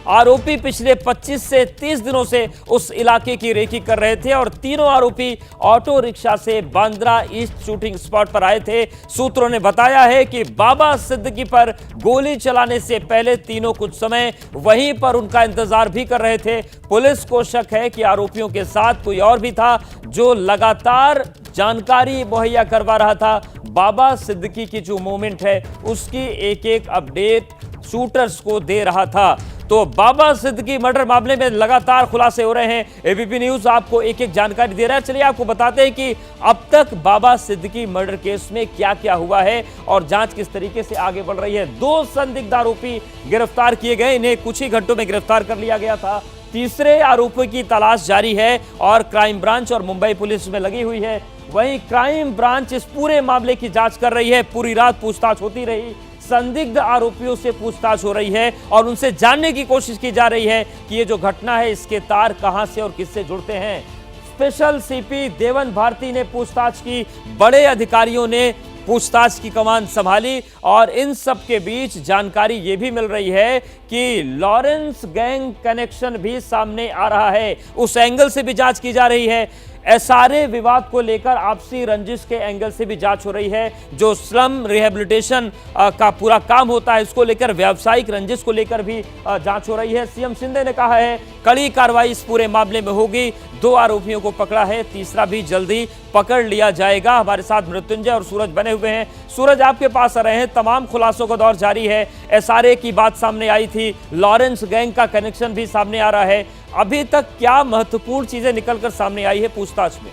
आरोपी पिछले 25 से 30 दिनों से उस इलाके की रेकी कर रहे थे और तीनों आरोपी ऑटो रिक्शा से बांद्रा ईस्ट शूटिंग स्पॉट पर आए थे। सूत्रों ने बताया है कि बाबा सिद्दीकी पर गोली चलाने से पहले तीनों कुछ समय वहीं पर उनका इंतजार भी कर रहे थे। पुलिस को शक है कि आरोपियों के साथ कोई और भी था जो लगातार जानकारी मुहैया करवा रहा था। बाबा सिद्दीकी की जो मूवमेंट है उसकी एक एक अपडेट शूटर्स को दे रहा था। तो बाबा सिद्दीकी मर्डर मामले में लगातार खुलासे हो रहे हैं। एबीपी न्यूज आपको एक एक जानकारी दे रहा है। चलिए आपको बताते हैं कि अब तक बाबा सिद्दीकी मर्डर केस में क्या क्या हुआ है और जांच किस तरीके से आगे बढ़ रही है। 2 संदिग्ध आरोपी गिरफ्तार किए गए, इन्हें कुछ ही घंटों में गिरफ्तार कर लिया गया था। तीसरे आरोपी की तलाश जारी है और क्राइम ब्रांच और मुंबई पुलिस में लगी हुई है। वहीं क्राइम ब्रांच इस पूरे मामले की जांच कर रही है। पूरी रात पूछताछ होती रही, संदिग्ध आरोपियों से पूछताछ हो रही है और उनसे जानने की कोशिश की जा रही है कि ये जो घटना है इसके तार कहां से और किससे जुड़ते हैं। स्पेशल सीपी देवन भारती ने पूछताछ की, बड़े अधिकारियों ने पूछताछ की कमान संभाली और इन सब के बीच जानकारी यह भी मिल रही है कि लॉरेंस गैंग कनेक्शन भी सामने आ रहा है। उस एंगल से भी जांच की जा रही है। एसआरए विवाद को लेकर आपसी रंजिश के एंगल से भी जांच हो रही है। जो स्लम रिहेबिलिटेशन का पूरा काम होता है इसको लेकर, व्यावसायिक रंजिश को लेकर भी जांच हो रही है। सीएम शिंदे ने कहा है कड़ी कार्रवाई इस पूरे मामले में होगी। 2 आरोपियों को पकड़ा है, तीसरा भी जल्दी पकड़ लिया जाएगा। हमारे साथ मृत्युंजय और सूरज बने हुए हैं। सूरज आपके पास आ रहे हैं, तमाम खुलासों का दौर जारी है। एसआरए की बात सामने आई थी, लॉरेंस गैंग का कनेक्शन भी सामने आ रहा है। अभी तक क्या महत्वपूर्ण चीजें निकलकर सामने आई है पूछताछ में?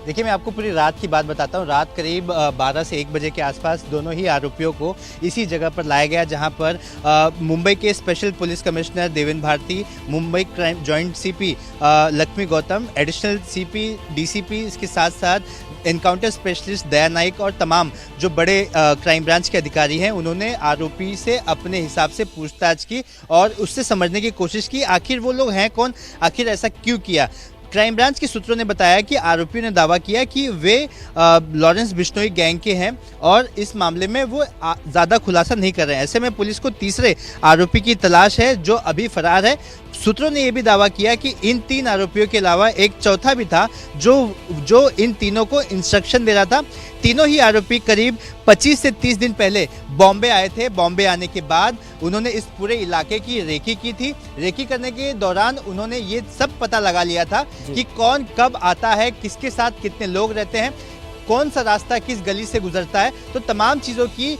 देखिए, मैं आपको पूरी रात की बात बताता हूँ। रात करीब 12 से 1 बजे के आसपास दोनों ही आरोपियों को इसी जगह पर लाया गया जहाँ पर मुंबई के special police commissioner Deven Bharti, Mumbai crime joint CP Lakshmi Gautam, additional CP DCP, इसके साथ साथ एनकाउंटर स्पेशलिस्ट दया नाइक और तमाम जो बड़े क्राइम ब्रांच के अधिकारी हैं, उन्होंने आरोपी से अपने हिसाब से पूछताछ की और उससे समझने की कोशिश की आखिर वो लोग हैं कौन, आखिर ऐसा क्यों किया। क्राइम ब्रांच के सूत्रों ने बताया कि आरोपियों ने दावा किया कि वे लॉरेंस बिश्नोई गैंग के हैं और इस मामले में वो ज़्यादा खुलासा नहीं कर रहे हैं। ऐसे में पुलिस को तीसरे आरोपी की तलाश है जो अभी फरार है। सूत्रों ने यह भी दावा किया कि इन 3 आरोपियों के अलावा एक चौथा भी था जो इन तीनों को इंस्ट्रक्शन दे रहा था। तीनों ही आरोपी करीब 25 से 30 दिन पहले बॉम्बे आए थे। बॉम्बे आने के बाद उन्होंने इस पूरे इलाके की रेकी की थी। रेकी करने के दौरान उन्होंने ये सब पता लगा लिया था कि कौन कब आता है, किसके साथ कितने लोग रहते हैं, कौन सा रास्ता किस गली से गुजरता है। तो तमाम चीज़ों की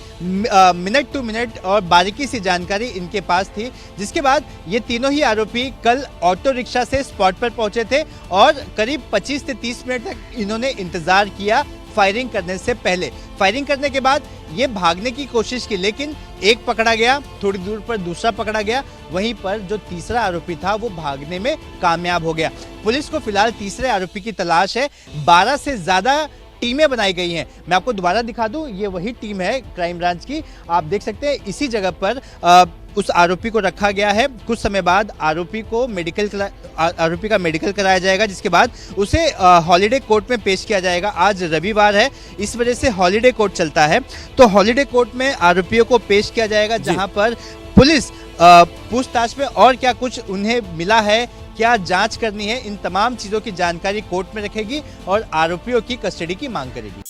मिनट टू मिनट और बारीकी से जानकारी इनके पास थी। जिसके बाद ये तीनों ही आरोपी कल ऑटो रिक्शा से स्पॉट पर पहुंचे थे और करीब 25 से 30 मिनट तक इन्होंने इंतज़ार किया फायरिंग करने से पहले। फायरिंग करने के बाद ये भागने की कोशिश की, लेकिन एक पकड़ा गया, थोड़ी दूर पर दूसरा पकड़ा गया, वहीं पर जो तीसरा आरोपी था वो भागने में कामयाब हो गया। पुलिस को फिलहाल तीसरे आरोपी की तलाश है। 12 से ज़्यादा टीमें बनाई गई हैं। मैं आपको दोबारा दिखा दूं, ये वही टीम है क्राइम ब्रांच की। आप देख सकते हैं इसी जगह पर उस आरोपी को रखा गया है। कुछ समय बाद आरोपी का मेडिकल कराया जाएगा, जिसके बाद उसे हॉलिडे कोर्ट में पेश किया जाएगा। आज रविवार है, इस वजह से हॉलिडे कोर्ट चलता है। तो हॉलिडे कोर्ट में आरोपियों को पेश किया जाएगा, जहां पर पुलिस पूछताछ में और क्या कुछ उन्हें मिला है, क्या जांच करनी है, इन तमाम चीज़ों की जानकारी कोर्ट में रखेगी और आरोपियों की कस्टडी की मांग करेगी।